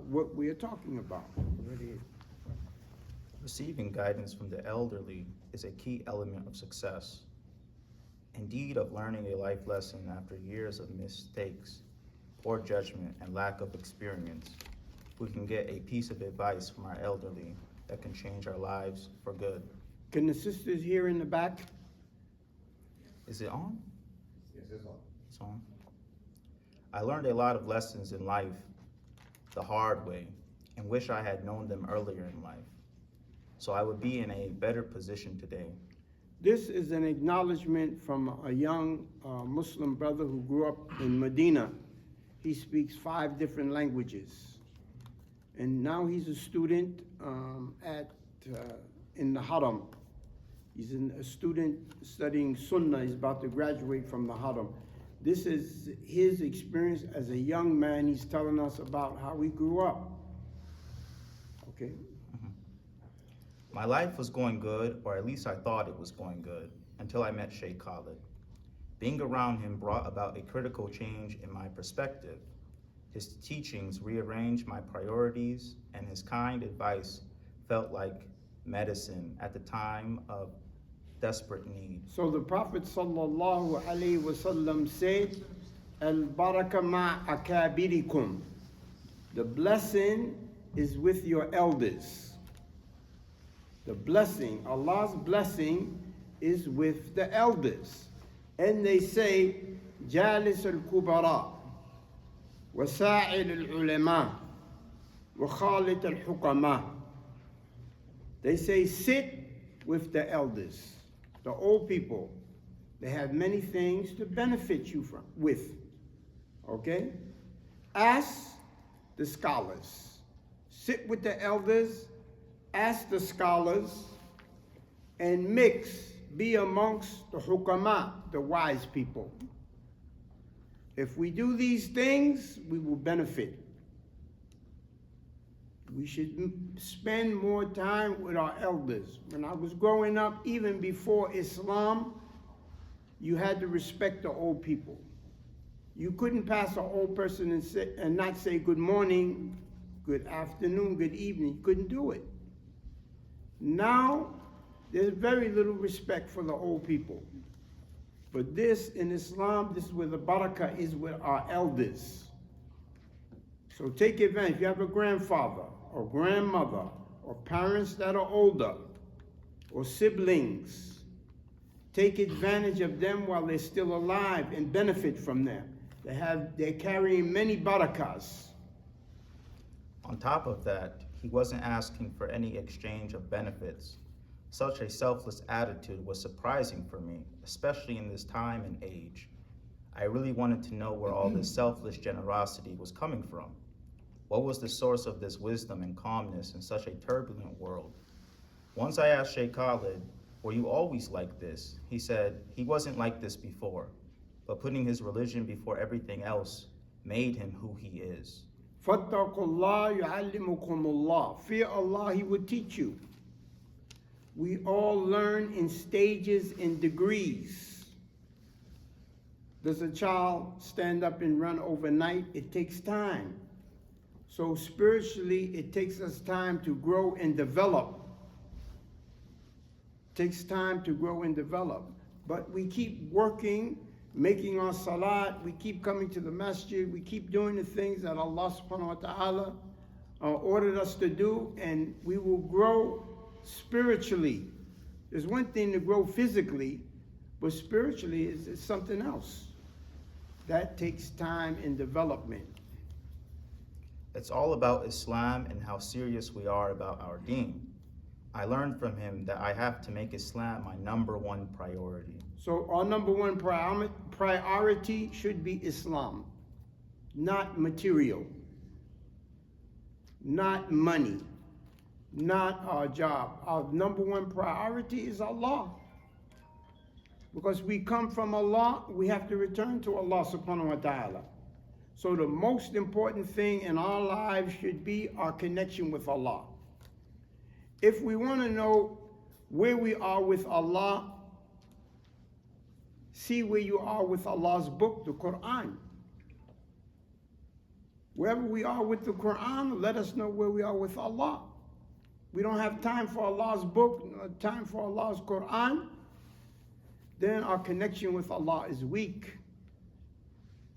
what we are talking about. Ready? Receiving guidance from the elderly is a key element of success. Indeed, of learning a life lesson after years of mistakes, poor judgment, and lack of experience, we can get a piece of advice from our elderly that can change our lives for good. Can the sisters here in the back? Is it on? Yes, it's on. It's on. I learned a lot of lessons in life the hard way and wish I had known them earlier in life, so I would be in a better position today. This is an acknowledgement from a young Muslim brother who grew up in Medina. He speaks 5 different languages. And now he's a student in the Haram. He's a student studying Sunnah. He's about to graduate from the Haram. This is his experience as a young man. He's telling us about how he grew up. Okay? My life was going good, or at least I thought it was going good, until I met Sheikh Khalid. Being around him brought about a critical change in my perspective. His teachings rearranged my priorities, and his kind advice felt like medicine at the time of desperate need. So the Prophet sallallahu alaihi wasallam said, "Al-baraka ma akabirikum." The blessing is with your elders. The blessing, Allah's blessing, is with the elders. And they say, "Jalis al-kubara, wasa'il al-ulama, wa khalit al-hukama." They say, sit with the elders, the old people. They have many things to benefit you with. Okay? Ask the scholars. Sit with the elders, ask the scholars, and be amongst the hukama, the wise people. If we do these things, we will benefit. We should spend more time with our elders. When I was growing up, even before Islam, you had to respect the old people. You couldn't pass an old person and not say good morning, good afternoon, good evening. You couldn't do it. Now, there's very little respect for the old people. But this, in Islam, this is where the barakah is with our elders. So take advantage. If you have a grandfather or grandmother or parents that are older or siblings, take advantage of them while they're still alive and benefit from them. They're carrying many barakahs. On top of that, he wasn't asking for any exchange of benefits. Such a selfless attitude was surprising for me, especially in this time and age. I really wanted to know where all this selfless generosity was coming from. What was the source of this wisdom and calmness in such a turbulent world? Once I asked Sheikh Khalid, "Were you always like this?" He said he wasn't like this before, but putting his religion before everything else made him who he is. فَاتَّقُوا اللَّهَ يُعَلِّمُكُمُ اللَّهُ. Fear Allah, He will teach you. We all learn in stages and degrees. Does a child stand up and run overnight? It takes time. So spiritually, it takes us time to grow and develop. It takes time to grow and develop. But we keep working, making our salat, we keep coming to the masjid, we keep doing the things that Allah subhanahu wa ta'ala ordered us to do, and we will grow spiritually. There's one thing to grow physically, but spiritually is something else. That takes time and development. It's all about Islam and how serious we are about our deen. I learned from him that I have to make Islam my #1 priority. So our #1 priority should be Islam, not material, not money, not our job. Our #1 priority is Allah. Because we come from Allah, we have to return to Allah subhanahu wa ta'ala. So the most important thing in our lives should be our connection with Allah. If we want to know where we are with Allah, see where you are with Allah's book, the Quran. Wherever we are with the Quran, let us know where we are with Allah. We don't have time for Allah's book, no time for Allah's Quran, then our connection with Allah is weak.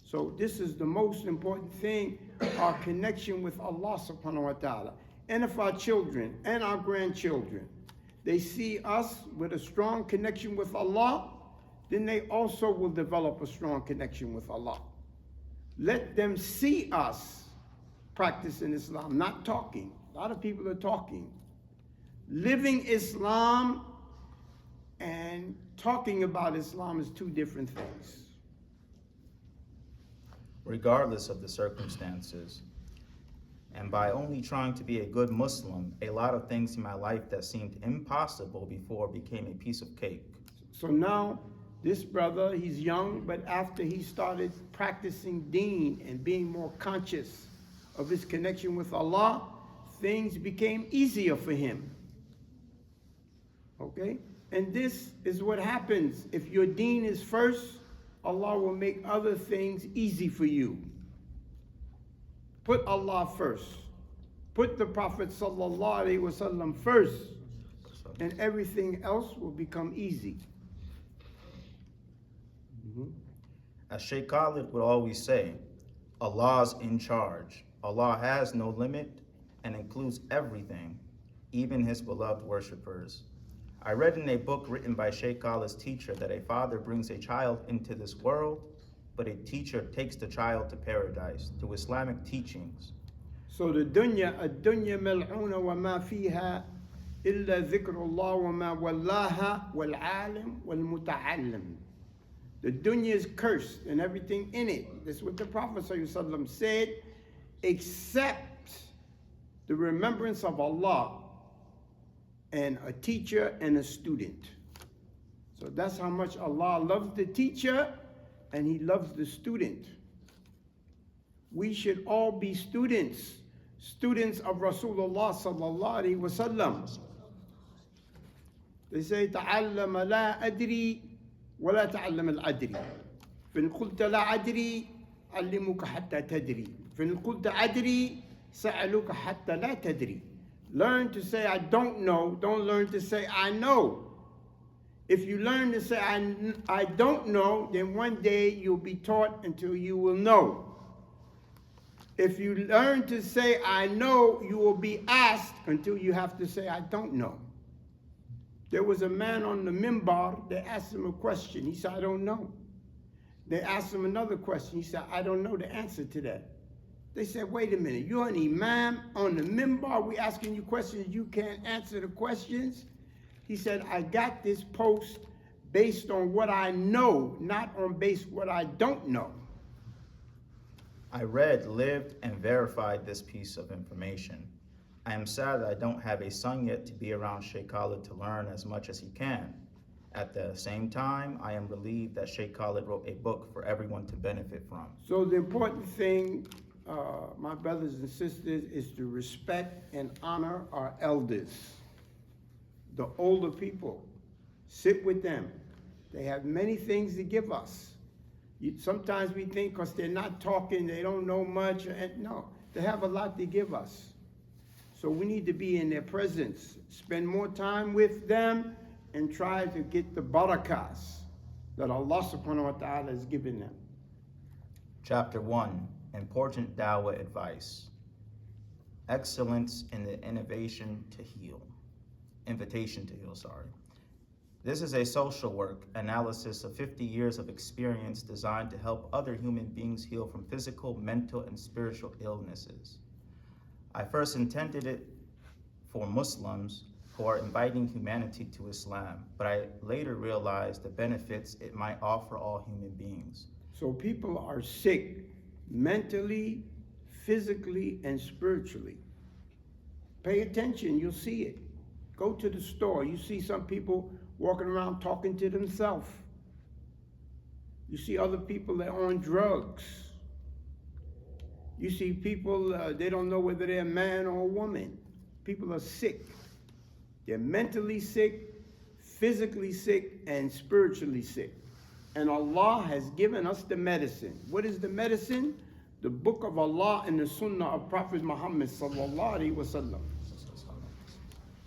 So this is the most important thing, our connection with Allah subhanahu wa ta'ala. And if our children and our grandchildren, they see us with a strong connection with Allah, then they also will develop a strong connection with Allah. Let them see us practicing Islam, not talking. A lot of people are talking. Living Islam and talking about Islam is two different things. Regardless of the circumstances, and by only trying to be a good Muslim, a lot of things in my life that seemed impossible before became a piece of cake. So now, this brother, he's young, but after he started practicing deen and being more conscious of his connection with Allah, things became easier for him. Okay? And this is what happens. If your deen is first, Allah will make other things easy for you. Put Allah first. Put the Prophet sallallahu alaihi wasallam first, and everything else will become easy. As Sheikh Khalid would always say, Allah's in charge. Allah has no limit and includes everything, even his beloved worshippers. I read in a book written by Sheikh Khalid's teacher that a father brings a child into this world, but a teacher takes the child to paradise through Islamic teachings. So the dunya mal'una wa ma fiha illa dhikrullah wa ma wallaha wal alim wal muta'allim. The dunya is cursed and everything in it. That's what the Prophet ﷺ said, except the remembrance of Allah and a teacher and a student. So that's how much Allah loves the teacher and he loves the student. We should all be students of Rasulullah sallallahu alaihi wasallam. They say, تعلم لا أدري ولا تعلم الأدري. فإن قلت لا أدري علمك حتى تدري. فإن قلت أدري سألوك حتى لا تدري. Learn to say I don't know, don't learn to say I know. If you learn to say I don't know, then one day you'll be taught until you will know. If you learn to say I know, you will be asked until you have to say I don't know. There was a man on the minbar, they asked him a question. He said, I don't know. They asked him another question. He said, I don't know the answer to that. They said, wait a minute, you're an imam on the minbar, we asking you questions, you can't answer the questions? He said, I got this post based on what I know, not on based what I don't know. I read, lived, and verified this piece of information. I am sad that I don't have a son yet to be around Sheikh Khalid to learn as much as he can. At the same time, I am relieved that Sheikh Khalid wrote a book for everyone to benefit from. So the important thing, my brothers and sisters, is to respect and honor our elders, the older people. Sit with them. They have many things to give us. Sometimes we think because they're not talking, they don't know much. No, they have a lot to give us. So we need to be in their presence, spend more time with them, and try to get the barakas that Allah subhanahu wa ta'ala has given them. Chapter 1, Important Dawa'a Advice. Excellence in the invitation to heal. This is a social work analysis of 50 years of experience designed to help other human beings heal from physical, mental, and spiritual illnesses. I first intended it for Muslims who are inviting humanity to Islam, but I later realized the benefits it might offer all human beings. So people are sick mentally, physically, and spiritually. Pay attention, you'll see it. Go to the store, you see some people walking around talking to themselves. You see other people that are on drugs. You see people, they don't know whether they're a man or a woman. People are sick. They're mentally sick, physically sick, and spiritually sick. And Allah has given us the medicine. What is the medicine? the book of Allah and the sunnah of Prophet Muhammad sallallahu alaihi wasallam.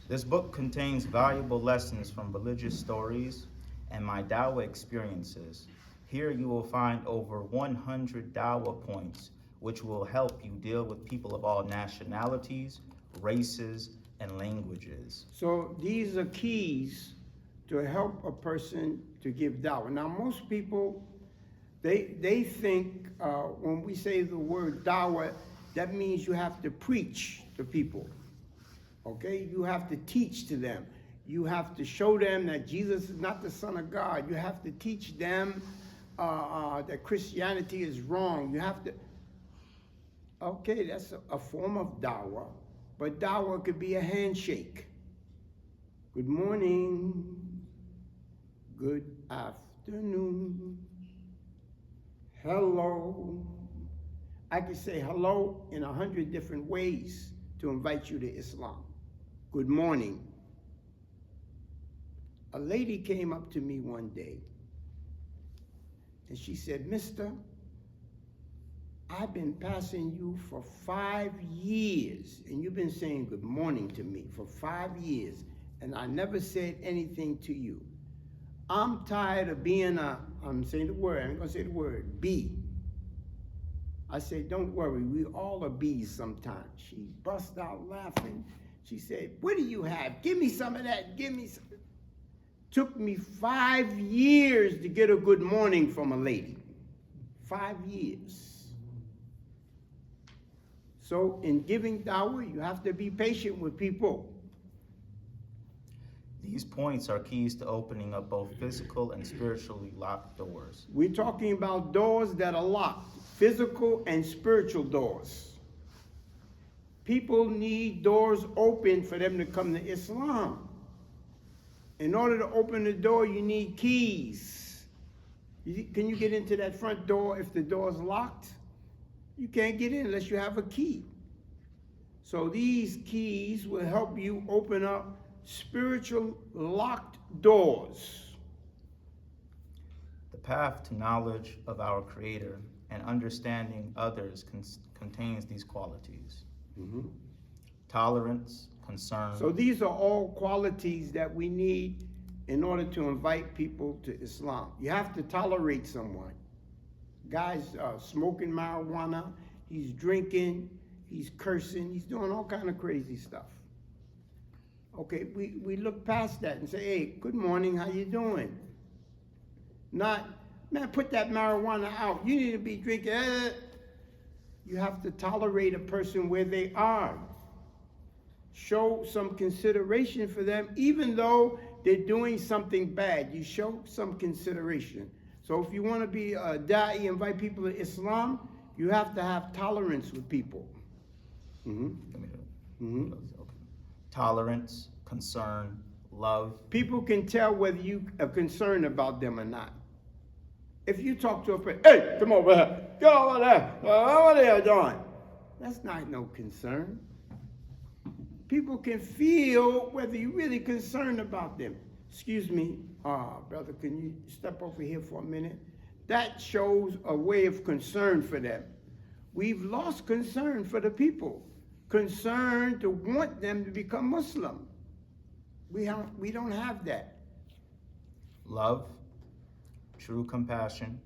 This book contains valuable lessons from religious stories and my Dawa experiences. Here you will find over 100 Dawa points, which will help you deal with people of all nationalities, races, and languages. So these are keys to help a person to give dawah. Now, most people, they think when we say the word dawah, that means you have to preach to people. Okay? You have to teach to them. You have to show them that Jesus is not the Son of God. You have to teach them that Christianity is wrong. You have to. Okay, that's a form of dawah. But dawah could be a handshake. Good morning. Good afternoon. Hello. I could say hello in 100 different ways to invite you to Islam. Good morning. A lady came up to me one day and she said, "Mister, I've been passing you for 5 years, and you've been saying good morning to me for 5 years, and I never said anything to you. I'm tired of being I'm saying the word, I ain't gonna say the word, bee." I said, "Don't worry, we all are bees sometimes." She bust out laughing. She said, "What do you have? Give me some of that, give me some." Took me 5 years to get a good morning from a lady. 5 years. So in giving dawah, you have to be patient with people. These points are keys to opening up both physical and spiritually locked doors. We're talking about doors that are locked, physical and spiritual doors. People need doors open for them to come to Islam. In order to open the door, you need keys. Can you get into that front door if the door is locked? You can't get in unless you have a key. So these keys will help you open up spiritual locked doors. The path to knowledge of our Creator and understanding others contains these qualities. Tolerance, concern. So these are all qualities that we need in order to invite people to Islam. You have to tolerate someone. Guy's smoking marijuana, he's drinking, he's cursing, he's doing all kind of crazy stuff. Okay, we look past that and say, "Hey, good morning, how you doing?" Not, "Man, put that marijuana out, you need to be drinking." You have to tolerate a person where they are. Show some consideration for them, even though they're doing something bad. You show some consideration. So if you want to be a da'i, invite people to Islam, you have to have tolerance with people. Tolerance, concern, love. People can tell whether you are concerned about them or not. If you talk to a person, "Hey, come over here, get over there, what are you doing?" That's not no concern. People can feel whether you're really concerned about them. "Excuse me, brother, can you step over here for a minute?" That shows a way of concern for them. We've lost concern for the people. Concern to want them to become Muslim. We don't have that. Love, true compassion,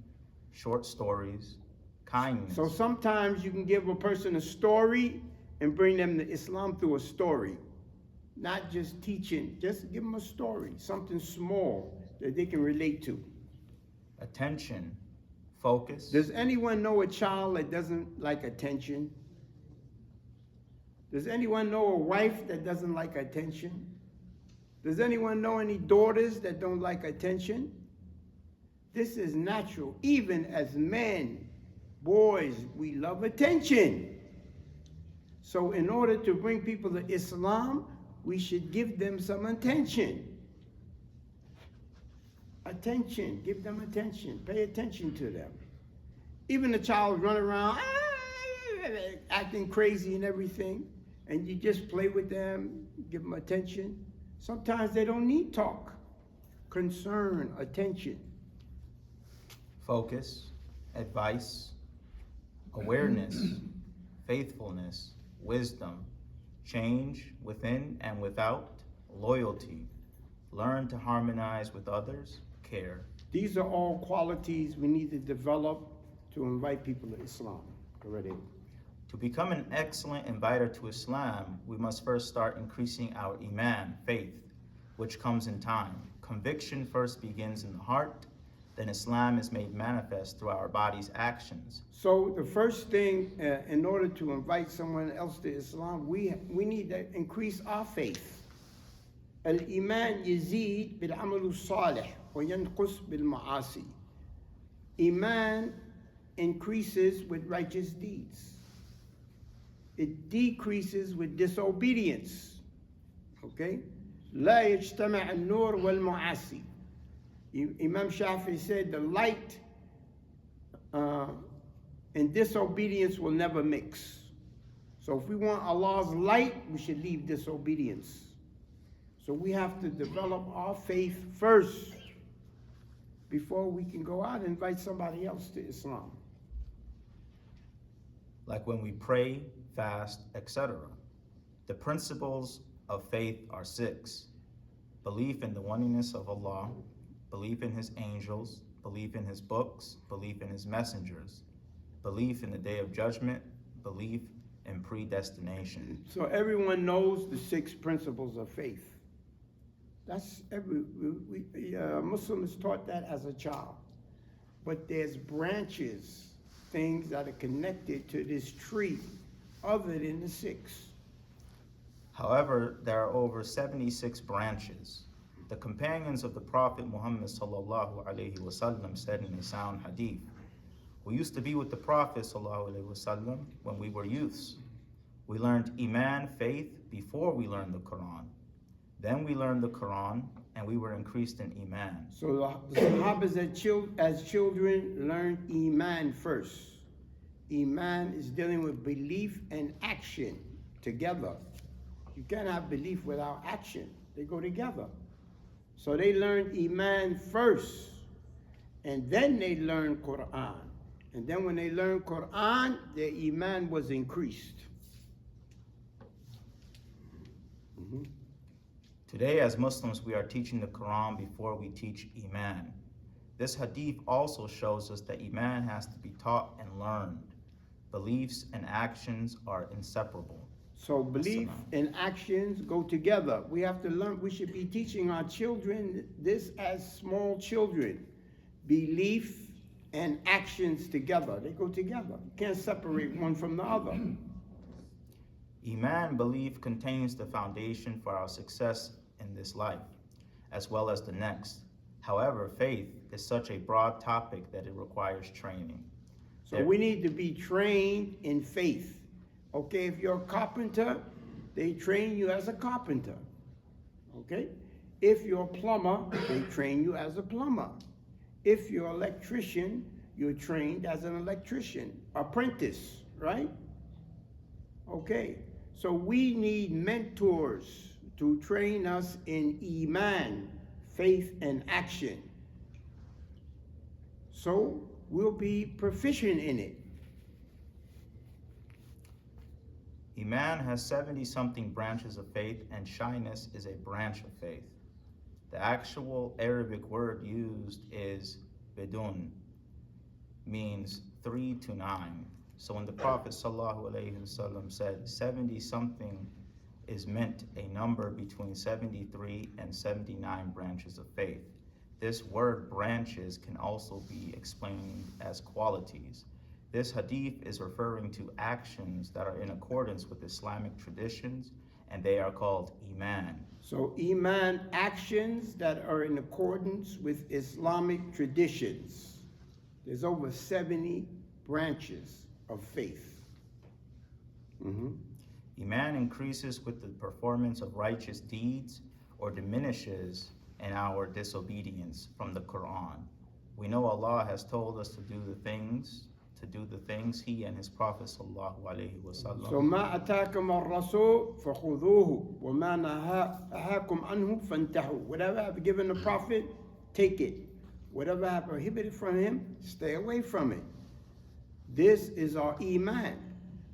short stories, kindness. So sometimes you can give a person a story and bring them to Islam through a story. Not just teaching, just give them a story, something small that they can relate to. Attention, focus. Does anyone know a child that doesn't like attention? Does anyone know a wife that doesn't like attention? Does anyone know any daughters that don't like attention? This is natural. Even as men, boys, we love attention. So in order to bring people to Islam, we should give them some attention. Attention, give them attention, pay attention to them. Even a child run around acting crazy and everything, and you just play with them, give them attention. Sometimes they don't need talk. Concern, attention. Focus, advice, awareness, faithfulness, wisdom, change within and without, loyalty, learn to harmonize with others, care. These are all qualities we need to develop to invite people to Islam. Already. To become an excellent inviter to Islam, we must first start increasing our iman, faith, which comes in time. Conviction first begins in the heart, then Islam is made manifest through our body's actions. So the first thing, in order to invite someone else to Islam, we need to increase our faith. الإيمان يزيد بالعمل الصالح وينقص بالمعاصي. Iman increases with righteous deeds. It decreases with disobedience. Okay? لا يجتمع النور والمعاصي. Imam Shafi said the light and disobedience will never mix. So if we want Allah's light, we should leave disobedience. So we have to develop our faith first before we can go out and invite somebody else to Islam. Like when we pray, fast, etc. The principles of faith are 6. Belief in the oneness of Allah, belief in His angels, belief in His books, belief in His messengers, belief in the Day of Judgment, belief in predestination. So everyone knows the 6 principles of faith. That's Muslims taught that as a child. But there's branches, things that are connected to this tree other than the 6. However, there are over 76 branches. The companions of the Prophet Muhammad sallallahu alaihi wasallam said in a sound hadith, "We used to be with the Prophet sallallahu alaihi wasallam when we were youths. We learned Iman, faith, before we learned the Quran. Then we learned the Quran, and we were increased in Iman." So the Sahabas as children learned Iman first. Iman is dealing with belief and action together. You can't have belief without action. They go together. So they learned Iman first, and then they learned Quran. And then when they learned Quran, their Iman was increased. Mm-hmm. Today, as Muslims, we are teaching the Quran before we teach Iman. This hadith also shows us that Iman has to be taught and learned. Beliefs and actions are inseparable. So belief and actions go together. We have to learn, we should be teaching our children this as small children. Belief and actions together, they go together. You can't separate one from the other. Iman, belief, contains the foundation for our success in this life, as well as the next. However, faith is such a broad topic that it requires training. So we need to be trained in faith. Okay, if you're a carpenter, they train you as a carpenter. Okay? If you're a plumber, they train you as a plumber. If you're an electrician, you're trained as an electrician. Apprentice, right? Okay, so we need mentors to train us in Iman, faith and action. So we'll be proficient in it. Iman has 70-something branches of faith, and shyness is a branch of faith. The actual Arabic word used is bidun, means 3 to 9. So when the Prophet ﷺ said 70-something is meant a number between 73 and 79 branches of faith. This word branches can also be explained as qualities. This hadith is referring to actions that are in accordance with Islamic traditions, and they are called Iman. So Iman, actions that are in accordance with Islamic traditions. There's over 70 branches of faith. Mm-hmm. Iman increases with the performance of righteous deeds or diminishes in our disobedience from the Quran. We know Allah has told us to do the things He and His Prophet sallallahu alaihi wasallam. So ما أتاكم الرسول فخذوه وما نهاكم عنه فانتهوا. Whatever I've given the Prophet, take it. Whatever I prohibited from him, stay away from it. This is our iman.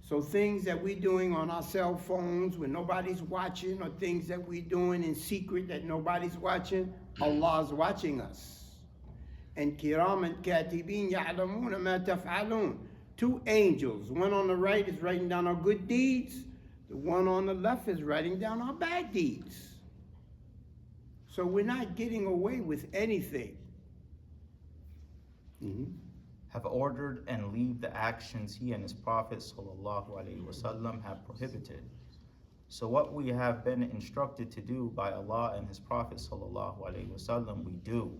So things that we're doing on our cell phones when nobody's watching, or things that we're doing in secret that nobody's watching, Allah's watching us. And kiraman katibin ya'lamuna ma taf'alun. Two angels, one on the right is writing down our good deeds, the one on the left is writing down our bad deeds. So we're not getting away with anything. Have ordered and leave the actions he and his Prophet ﷺ have prohibited. So what we have been instructed to do by Allah and his Prophet ﷺ we do,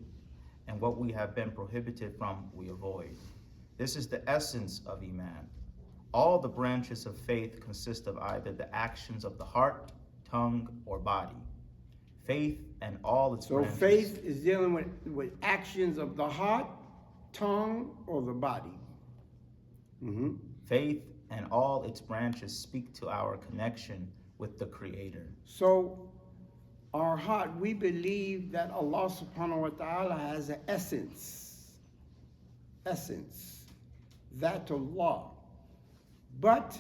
and what we have been prohibited from we avoid. This is the essence of Iman. All the branches of faith consist of either the actions of the heart, tongue, or body. Faith and all its branches. So faith is dealing with actions of the heart, tongue, or the body. Faith and all its branches speak to our connection with the Creator. So our heart, we believe that Allah subhanahu wa ta'ala has an essence, that Allah. But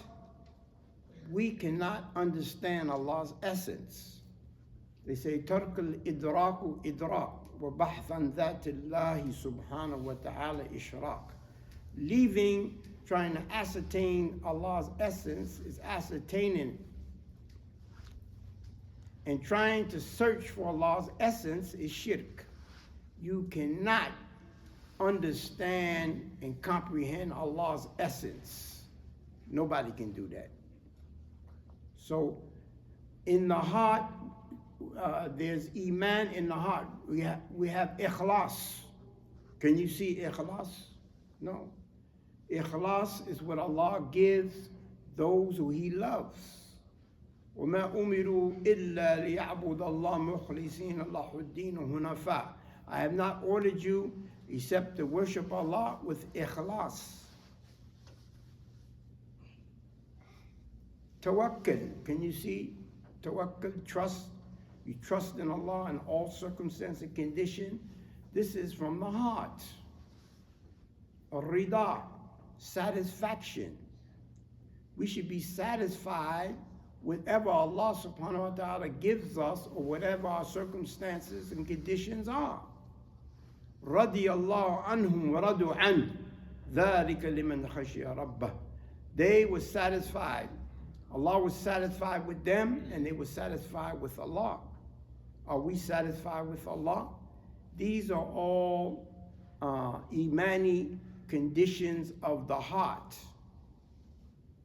we cannot understand Allah's essence. They say, ترك الإدراك إدراك وبحث عن ذات الله سبحانه وتعالى إشراك. Leaving, trying to ascertain Allah's essence is ascertaining. And trying to search for Allah's essence is shirk. You cannot understand and comprehend Allah's essence. Nobody can do that. So in the heart, there's iman in the heart. We have ikhlas. Can you see ikhlas? No. Ikhlas is what Allah gives those who He loves. وَمَا أُمِرُوا إِلَّا لِيَعْبُدَ اللَّهَ مُخْلِصِينَ اللَّهُ الدِّينَ هُنَفَاءَ. I have not ordered you except to worship Allah with ikhlas. Tawakkul. Can you see? Tawakkul, trust. You trust in Allah in all circumstance and condition. This is from the heart. Rida, satisfaction. We should be satisfied whatever Allah subhanahu wa ta'ala gives us, or whatever our circumstances and conditions are. Radiyallahu anhum wa radu an. Dhalika liman khashiya rabbah. They were satisfied. Allah was satisfied with them, and they were satisfied with Allah. Are we satisfied with Allah? These are all imani conditions of the heart.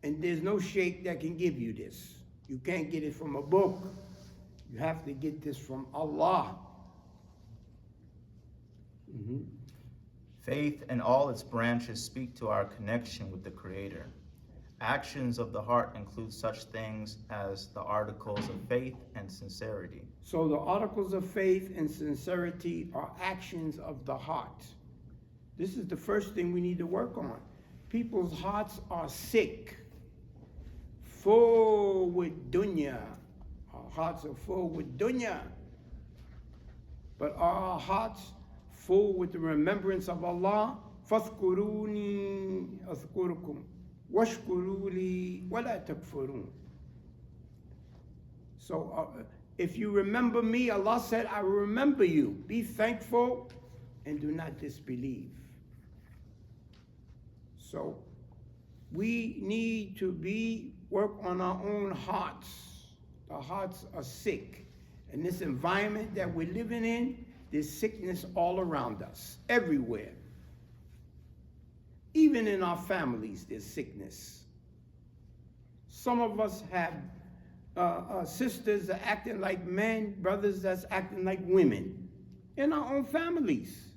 And there's no sheikh that can give you this. You can't get it from a book. You have to get this from Allah. Faith and all its branches speak to our connection with the Creator. Actions of the heart include such things as the articles of faith and sincerity. So the articles of faith and sincerity are actions of the heart. This is the first thing we need to work on. People's hearts are sick, full with dunya. Our hearts are full with dunya. But are our hearts full with the remembrance of Allah? فَاذْكُرُونِي أَذْكُرُكُمْ وَاشْكُرُوا لِي وَلَا تَكْفُرُونَ. So if you remember me, Allah said, I will remember you. Be thankful and do not disbelieve. So we need to work on our own hearts. Our hearts are sick. In this environment that we're living in, there's sickness all around us, everywhere. Even in our families, there's sickness. Some of us have sisters that are acting like men, brothers that's acting like women in our own families.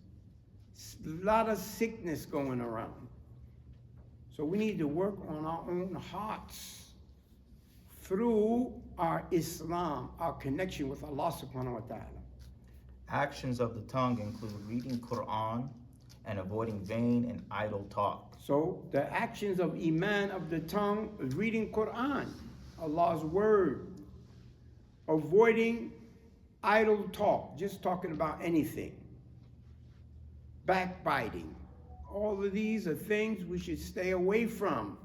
A lot of sickness going around. So we need to work on our own hearts through our Islam, our connection with Allah subhanahu wa ta'ala. Actions of the tongue include reading Quran and avoiding vain and idle talk. So the actions of Iman of the tongue is reading Quran, Allah's word, avoiding idle talk, just talking about anything, backbiting, All of these are things we should stay away from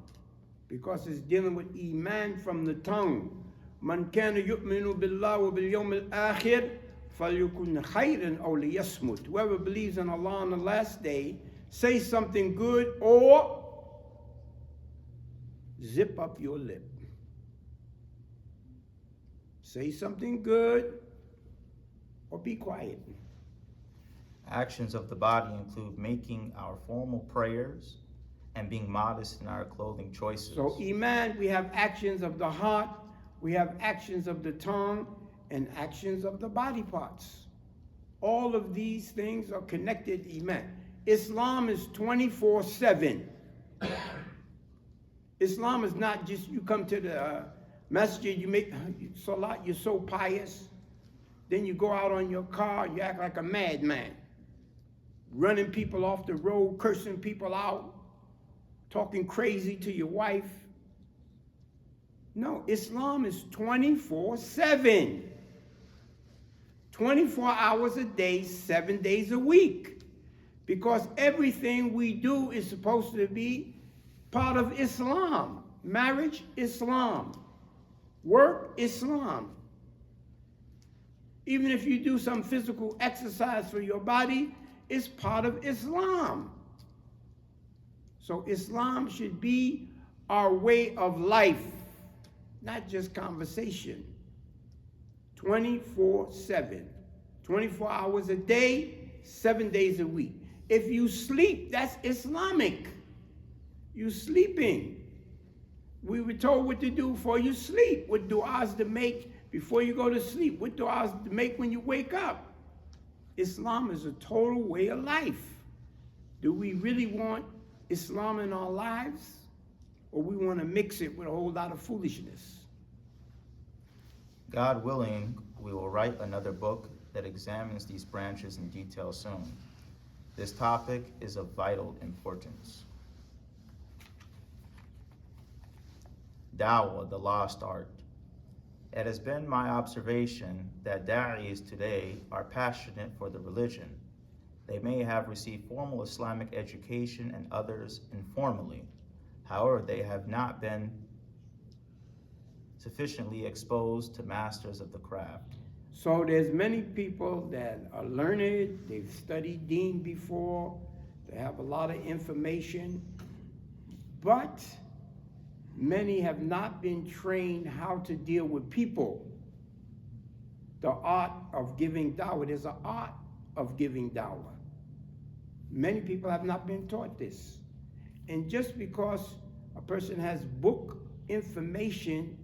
because it's dealing with iman from the tongue. Man kana yu'minu billah wa bil yawm al-akhir falyakun khayran aw liyasmut. Whoever believes in Allah on the last day, say something good or zip up your lip. Say something good or be quiet. Actions of the body include making our formal prayers and being modest in our clothing choices. So iman, we have actions of the heart, we have actions of the tongue, and actions of the body parts. All of these things are connected to iman. Islam is 24/7. Islam is not just you come to the masjid, you make salat, you're so pious, then you go out on your car, you act like a madman, running people off the road, cursing people out, talking crazy to your wife. No, Islam is 24/7. 24 hours a day, 7 days a week. Because everything we do is supposed to be part of Islam. Marriage, Islam. Work, Islam. Even if you do some physical exercise for your body, it's part of Islam. So Islam should be our way of life, not just conversation. 24/7. 24 hours a day, 7 days a week. If you sleep, that's Islamic. You sleeping. We were told what to do before you sleep, what du'as to make before you go to sleep, what du'as to make when you wake up. Islam is a total way of life. Do we really want Islam in our lives, or we want to mix it with a whole lot of foolishness? God willing, we will write another book that examines these branches in detail soon. This topic is of vital importance. Dawa'a, the lost art. It has been my observation that da'is today are passionate for the religion. They may have received formal Islamic education and others informally. However, they have not been sufficiently exposed to masters of the craft. So there's many people that are learned, they've studied deen before, they have a lot of information, but many have not been trained how to deal with people. The art of giving dawah, there's an art of giving dawah. Many people have not been taught this. And just because a person has book information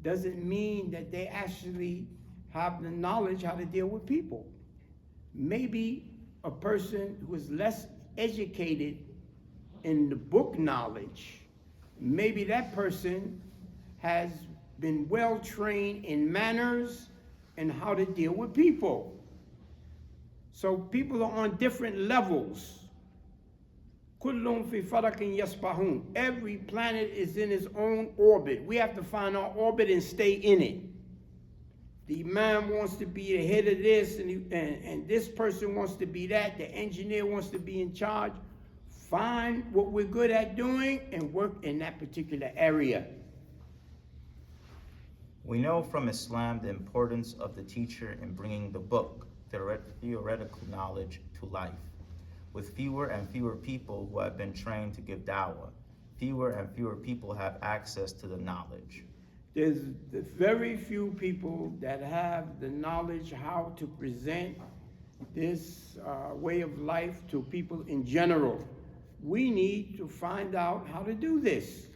doesn't mean that they actually have the knowledge how to deal with people. Maybe a person who is less educated in the book knowledge, maybe that person has been well trained in manners and how to deal with people. So people are on different levels. Kullum fi falakin yasbahun. Every planet is in its own orbit. We have to find our orbit and stay in it. The imam wants to be the head of this, and this person wants to be that. The engineer wants to be in charge. Find what we're good at doing and work in that particular area. We know from Islam the importance of the teacher in bringing the book, theoretical knowledge, to life. With fewer and fewer people who have been trained to give dawah, fewer and fewer people have access to the knowledge. There's very few people that have the knowledge how to present this way of life to people in general. We need to find out how to do this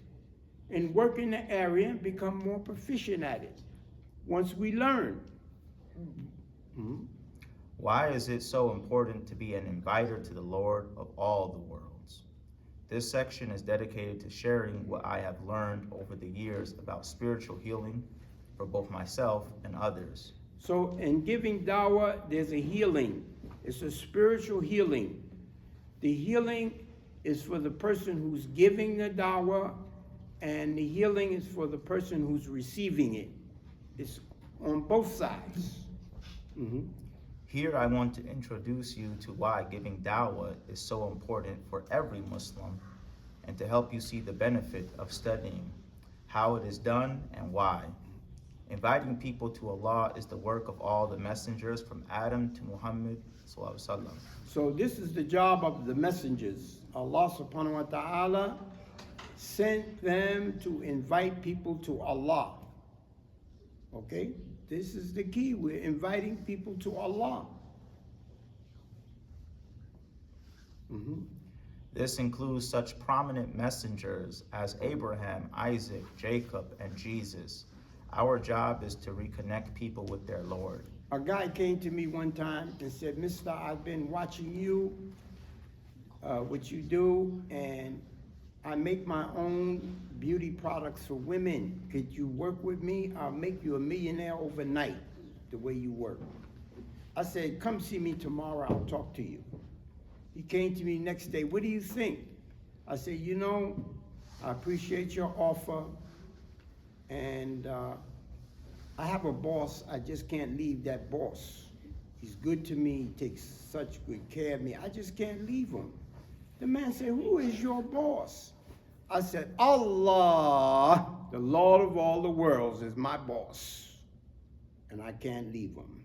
and work in the area and become more proficient at it once we learn. Why is it so important to be an inviter to the Lord of all the worlds? This section is dedicated to sharing what I have learned over the years about spiritual healing for both myself and others. So in giving dawah, there's a healing. It's a spiritual healing. The healing is for the person who's giving the dawah, and the healing is for the person who's receiving it. It's on both sides. Here I want to introduce you to why giving Dawa'a is so important for every Muslim and to help you see the benefit of studying how it is done and why. Inviting people to Allah is the work of all the messengers from Adam to Muhammad sallallahu alaihi wasallam. So this is the job of the messengers. Allah subhanahu wa ta'ala sent them to invite people to Allah. Okay? This is the key. We're inviting people to Allah. This includes such prominent messengers as Abraham, Isaac, Jacob, and Jesus. Our job is to reconnect people with their Lord. A guy came to me one time and said, "Mister, I've been watching you, what you do, and I make my own beauty products for women. Could you work with me? I'll make you a millionaire overnight, the way you work." I said, "Come see me tomorrow, I'll talk to you." He came to me next day, "What do you think?" I said, "You know, I appreciate your offer, and I have a boss, I just can't leave that boss. He's good to me, he takes such good care of me, I just can't leave him." The man said, "Who is your boss?" I said, "Allah, the Lord of all the worlds, is my boss, and I can't leave him."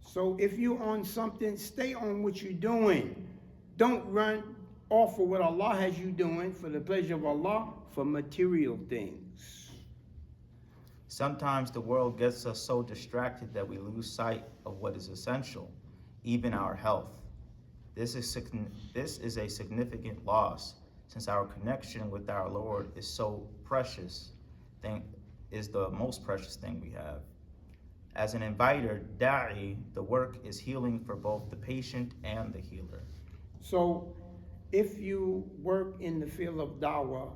So if you're on something, stay on what you're doing. Don't run off of what Allah has you doing for the pleasure of Allah for material things. Sometimes the world gets us so distracted that we lose sight of what is essential, even our health. This is a significant loss, since our connection with our Lord is so precious, is the most precious thing we have. As an inviter, da'i, the work is healing for both the patient and the healer. So if you work in the field of Dawa'a,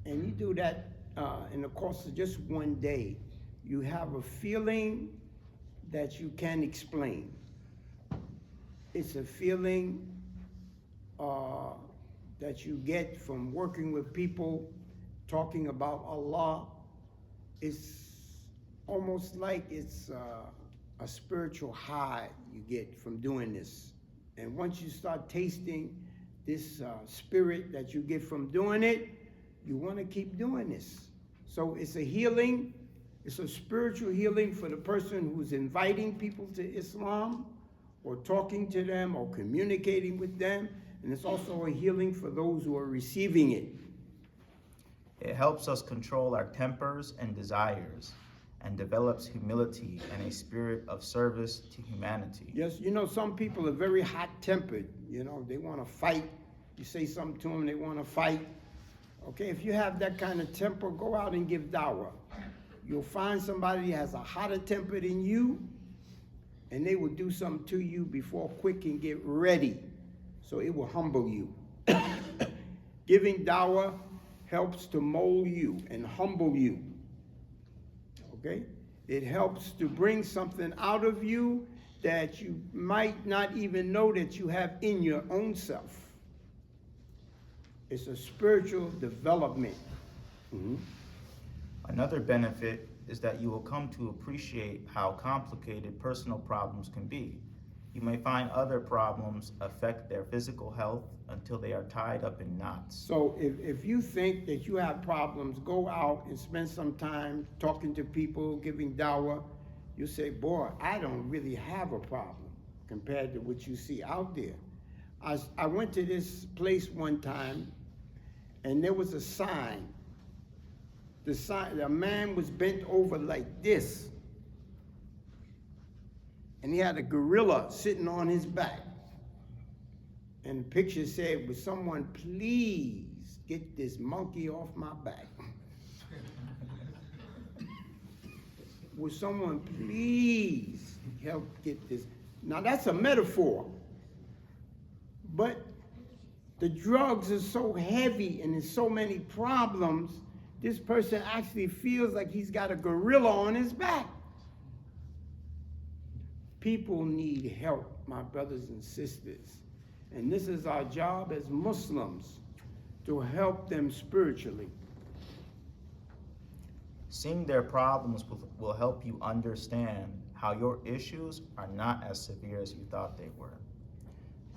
and you do that in the course of just one day, you have a feeling that you can't explain. It's a feeling that you get from working with people, talking about Allah. It's almost like it's a spiritual high you get from doing this. And once you start tasting this spirit that you get from doing it, you want to keep doing this. So it's a healing, it's a spiritual healing for the person who's inviting people to Islam, or talking to them, or communicating with them. And it's also a healing for those who are receiving it. It helps us control our tempers and desires, and develops humility and a spirit of service to humanity. Yes, you know, some people are very hot-tempered. You know, they want to fight. You say something to them, they want to fight. Okay, if you have that kind of temper, go out and give Dawa'a. You'll find somebody that has a hotter temper than you, and they will do something to you before quick and get ready. So it will humble you. Giving Dawa'a helps to mold you and humble you. Okay? It helps to bring something out of you that you might not even know that you have in your own self. It's a spiritual development. Another benefit is that you will come to appreciate how complicated personal problems can be. You may find other problems affect their physical health until they are tied up in knots. So if you think that you have problems, go out and spend some time talking to people, giving Dawa'a. You say, "Boy, I don't really have a problem compared to what you see out there." I went to this place one time, and there was a sign. The man was bent over like this, and he had a gorilla sitting on his back. And the picture said, "Would someone please get this monkey off my back?" Would someone please help get this? Now that's a metaphor, but the drugs are so heavy and there's so many problems, this person actually feels like he's got a gorilla on his back. People need help, my brothers and sisters. And this is our job as Muslims, to help them spiritually. Seeing their problems will help you understand how your issues are not as severe as you thought they were.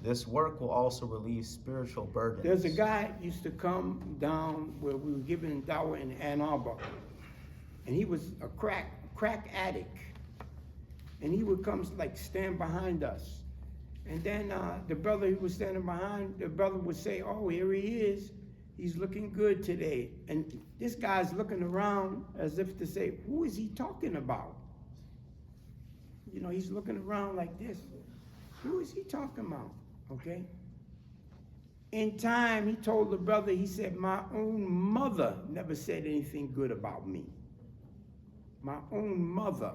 This work will also relieve spiritual burdens. There's a guy used to come down where we were giving Dawa'a in Ann Arbor, and he was a crack addict, and he would come like stand behind us, and then the brother who was standing behind, the brother would say, "Oh, here he is. He's looking good today." And this guy's looking around as if to say, "Who is he talking about?" You know, he's looking around like this. Who is he talking about? Okay? In time, he told the brother, he said, "My own mother never said anything good about me. My own mother."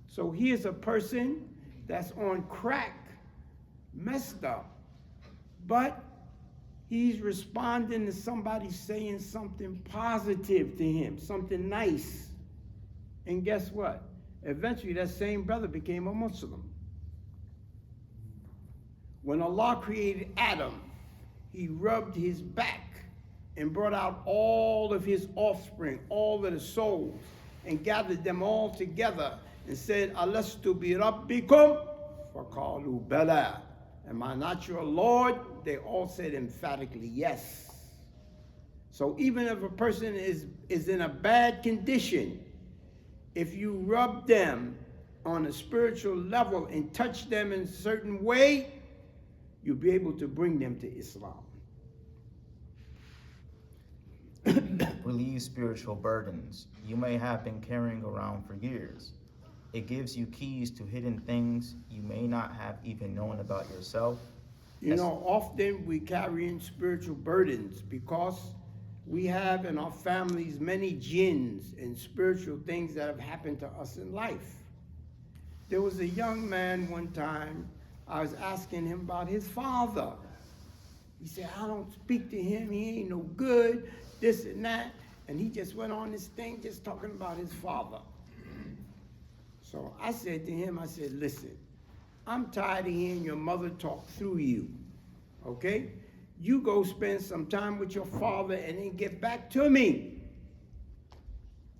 So here's a person that's on crack, messed up, but he's responding to somebody saying something positive to him, something nice. And guess what? Eventually, that same brother became a Muslim. When Allah created Adam, he rubbed his back and brought out all of his offspring, all of the souls, and gathered them all together and said, "Alastu bi rabbikum?" Faqalu bala. Am I not your Lord? They all said emphatically, yes. So even if a person is in a bad condition, if you rub them on a spiritual level and touch them in a certain way, you'll be able to bring them to Islam. Relieve spiritual burdens you may have been carrying around for years. It gives you keys to hidden things you may not have even known about yourself. You know, often we carry in spiritual burdens because we have in our families many jinns and spiritual things that have happened to us in life. There was a young man one time, I was asking him about his father. He said, "I don't speak to him, he ain't no good, this and that." And he just went on this thing just talking about his father. So I said to him, I said, "Listen, I'm tired of hearing your mother talk through you, okay? You go spend some time with your father and then get back to me."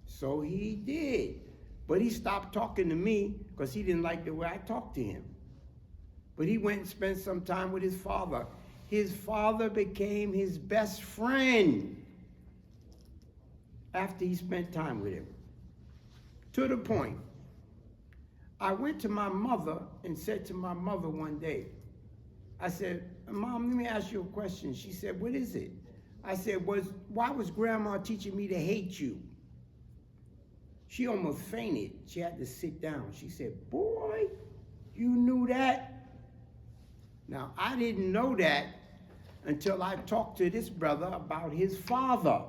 So he did. But he stopped talking to me because he didn't like the way I talked to him. But he went and spent some time with his father. His father became his best friend after he spent time with him. To the point, I went to my mother and said to my mother one day, I said, "Mom, let me ask you a question." She said, "What is it?" I said, "Why was Grandma teaching me to hate you?" She almost fainted. She had to sit down. She said, "Boy, you knew that?" Now, I didn't know that until I talked to this brother about his father.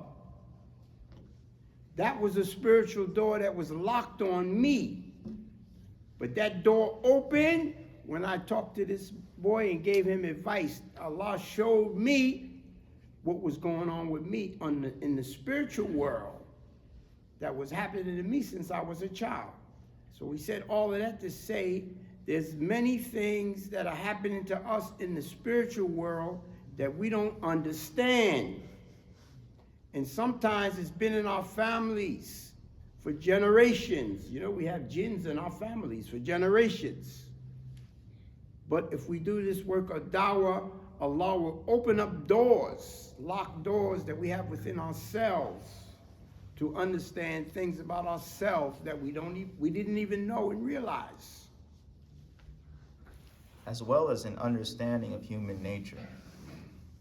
That was a spiritual door that was locked on me. But that door opened when I talked to this boy and gave him advice. Allah showed me what was going on with me in the spiritual world that was happening to me since I was a child. So he said all of that to say there's many things that are happening to us in the spiritual world that we don't understand. And sometimes it's been in our families for generations. You know, we have jinns in our families for generations. But if we do this work of dawah, Allah will open up doors, locked doors that we have within ourselves to understand things about ourselves that we didn't even know and realize. As well as an understanding of human nature,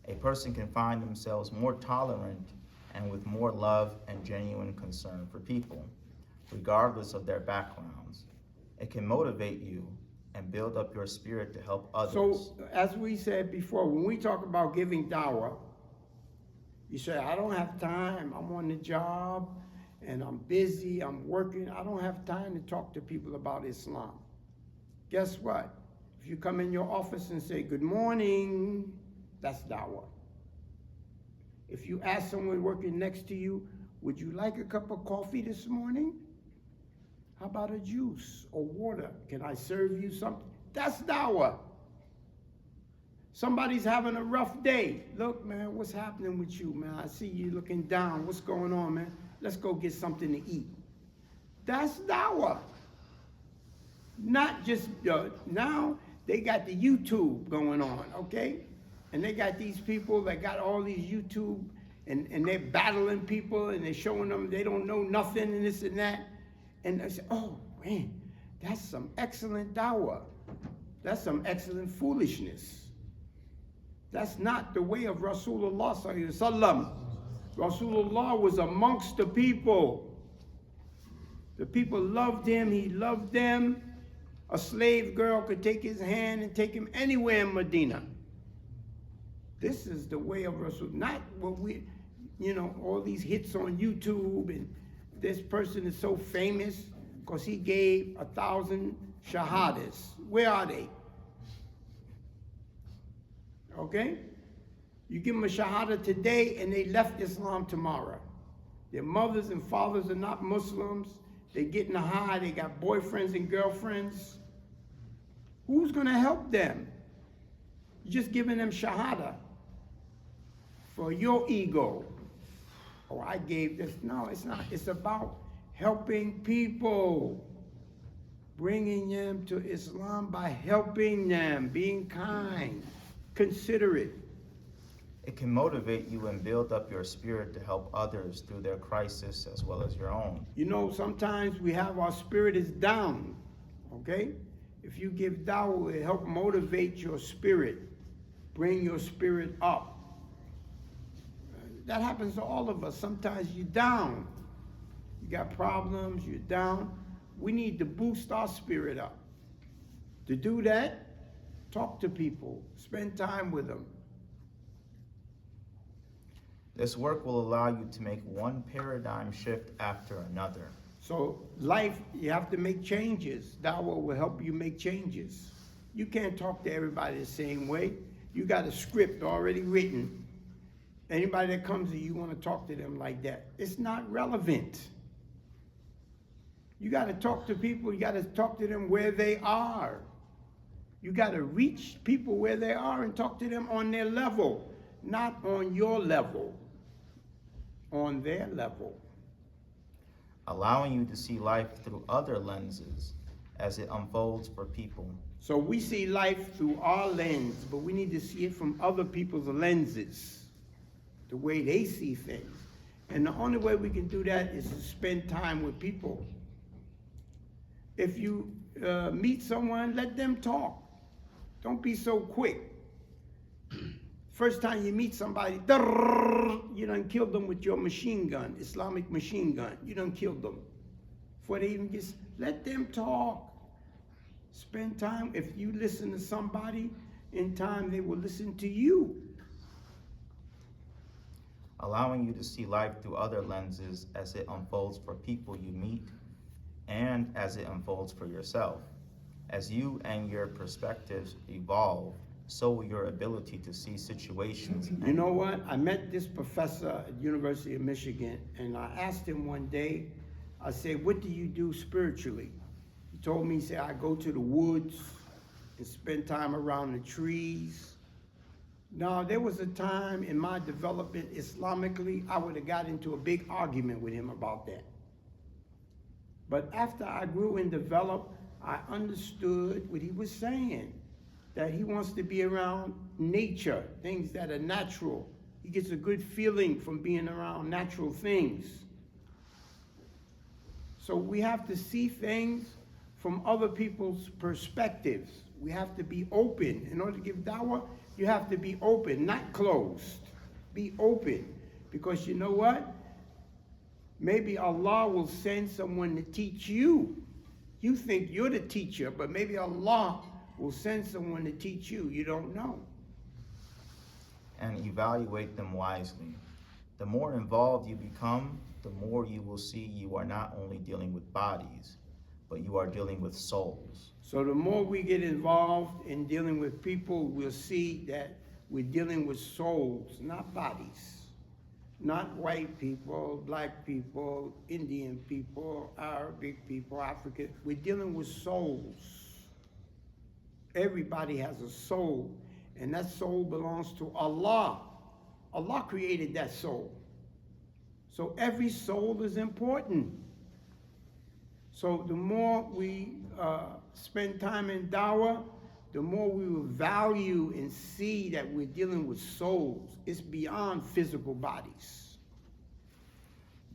a person can find themselves more tolerant and with more love and genuine concern for people, regardless of their backgrounds. It can motivate you and build up your spirit to help others. So, as we said before, when we talk about giving dawah, you say, "I don't have time, I'm on the job, and I'm busy, I'm working, I don't have time to talk to people about Islam." Guess what? If you come in your office and say, "Good morning," that's dawah. If you ask someone working next to you, "Would you like a cup of coffee this morning? How about a juice or water? Can I serve you something?" That's dawah. Somebody's having a rough day. "Look, man, what's happening with you, man? I see you looking down. What's going on, man? Let's go get something to eat." That's dawah. Not just, now they got the YouTube going on, okay? And they got these people that got all these YouTube, and they're battling people, and they're showing them they don't know nothing and this and that. And I say, oh man, that's some excellent dawah. That's some excellent foolishness. That's not the way of Rasulullah sallallahu alaihi wasallam. Rasulullah was amongst the people. The people loved him, he loved them. A slave girl could take his hand and take him anywhere in Medina. This is the way of Rasul, not what we, all these hits on YouTube, and this person is so famous because he gave 1,000 shahadas. Where are they? Okay? You give them a shahada today and they left Islam tomorrow. Their mothers and fathers are not Muslims. They're getting high, they got boyfriends and girlfriends. Who's gonna help them? You're just giving them shahada for your ego. Oh, I gave this. No, it's not. It's about helping people, bringing them to Islam by helping them, being kind, considerate. It can motivate you and build up your spirit to help others through their crisis as well as your own. Sometimes we have our spirit is down, okay? If you give dawah, it help motivate your spirit, bring your spirit up. That happens to all of us. Sometimes you're down. You got problems, you're down. We need to boost our spirit up. To do that, talk to people, spend time with them. This work will allow you to make one paradigm shift after another. So life, you have to make changes. Dawah will help you make changes. You can't talk to everybody the same way. You got a script already written. Anybody that comes to you, want to talk to them like that. It's not relevant. You got to talk to people. You got to talk to them where they are. You got to reach people where they are and talk to them on their level, not on your level, on their level. Allowing you to see life through other lenses as it unfolds for people. So we see life through our lens, but we need to see it from other people's lenses, the way they see things. And the only way we can do that is to spend time with people. If you meet someone, let them talk. Don't be so quick. First time you meet somebody, you done killed them with your machine gun, Islamic machine gun. You done killed them. Before they even let them talk. Spend time. If you listen to somebody, in time they will listen to you. Allowing you to see life through other lenses as it unfolds for people you meet and as it unfolds for yourself. As you and your perspectives evolve, so will your ability to see situations. You know what? I met this professor at University of Michigan, and I asked him one day, I said, what do you do spiritually? He told me, he said, I go to the woods and spend time around the trees. Now, there was a time in my development Islamically, I would have got into a big argument with him about that. But after I grew and developed, I understood what he was saying, that he wants to be around nature, things that are natural. He gets a good feeling from being around natural things. So we have to see things from other people's perspectives. We have to be open. In order to give dawah, you have to be open, not closed. Be open. Because you know what? Maybe Allah will send someone to teach you. You think you're the teacher, but maybe Allah will send someone to teach you. You don't know. And evaluate them wisely. The more involved you become, the more you will see you are not only dealing with bodies, but you are dealing with souls. So the more we get involved in dealing with people, we'll see that we're dealing with souls, not bodies. Not white people, black people, Indian people, Arabic people, African. We're dealing with souls. Everybody has a soul, and that soul belongs to Allah. Allah created that soul. So every soul is important. So the more we spend time in Dawa, the more we will value and see that we're dealing with souls. It's beyond physical bodies.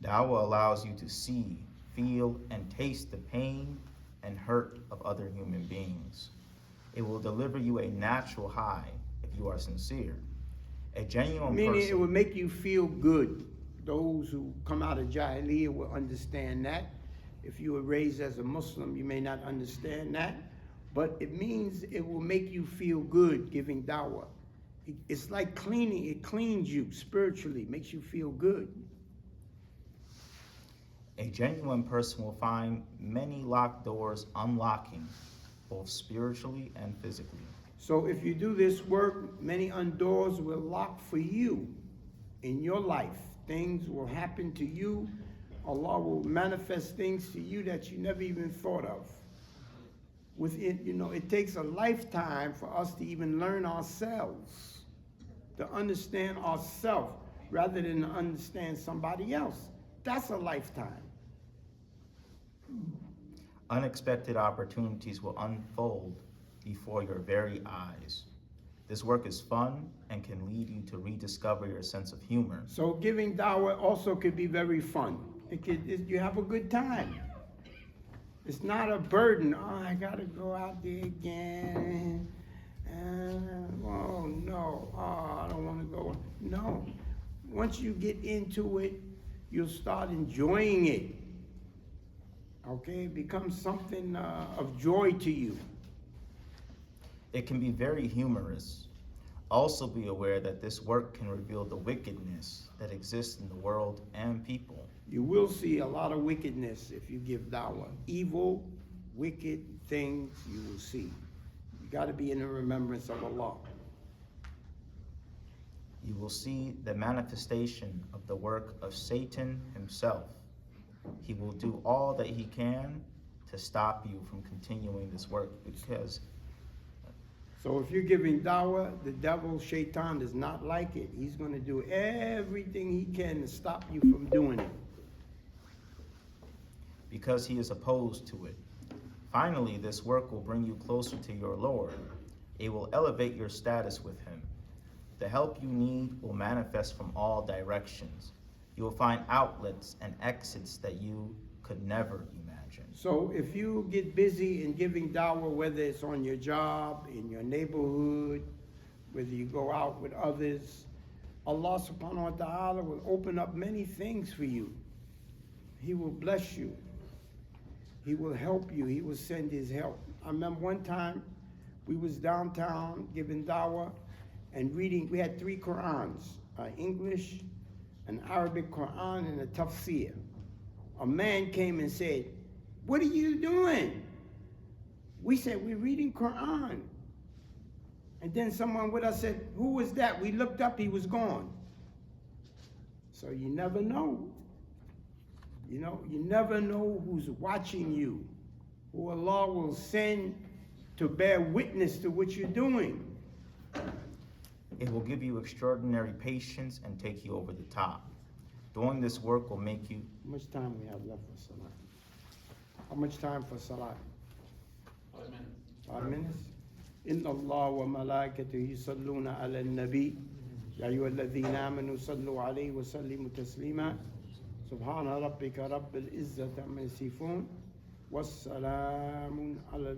Dawa allows you to see, feel, and taste the pain and hurt of other human beings. It will deliver you a natural high if you are sincere. A genuine Meaning person. it will make you feel good. Those who come out of Jahiliyyah will understand that. If you were raised as a Muslim, you may not understand that. But it means it will make you feel good giving dawah. It's like cleaning. It cleans you spiritually, makes you feel good. A genuine person will find many locked doors unlocking, both spiritually and physically. So if you do this work, many doors will lock for you in your life. Things will happen to you. Allah will manifest things to you that you never even thought of. Within, it takes a lifetime for us to even learn ourselves, to understand ourselves, rather than to understand somebody else. That's a lifetime. Unexpected opportunities will unfold before your very eyes. This work is fun and can lead you to rediscover your sense of humor. So giving dawah also could be very fun. You have a good time. It's not a burden. Oh, I gotta go out there again. Oh no, I don't want to go. No. Once you get into it, you'll start enjoying it. Okay, it becomes something of joy to you. It can be very humorous. Also be aware that this work can reveal the wickedness that exists in the world and people. You will see a lot of wickedness if you give dawah. Evil, wicked things you will see. You got to be in the remembrance of Allah. You will see the manifestation of the work of Satan himself. He will do all that he can to stop you from continuing this work because... So if you're giving dawah, the devil, shaitan, does not like it. He's going to do everything he can to stop you from doing it. Because he is opposed to it. Finally, this work will bring you closer to your Lord. It will elevate your status with him. The help you need will manifest from all directions. You will find outlets and exits that you could never imagine. So if you get busy in giving dawah, whether it's on your job, in your neighborhood, whether you go out with others, Allah subhanahu wa ta'ala will open up many things for you. He will bless you. He will help you. He will send his help. I remember one time we was downtown giving dawah and reading. We had 3 Qur'ans, English, an Arabic Qur'an, and a tafsir. A man came and said, "What are you doing?" We said, "We're reading Qur'an." And then someone with us said, "Who was that?" We looked up, he was gone. So you never know. You never know who's watching you, who Allah will send to bear witness to what you're doing. It will give you extraordinary patience and take you over the top. Doing this work will make you... How much time we have left for Salah? How much time for Salah? 5 minutes. 5 minutes? إن الله وملائكته يصلون على النبي يا أيها الذين آمنوا صلوا عليه وسلموا تسليما سبحان ربك رب العزة عما يصفون والسلام على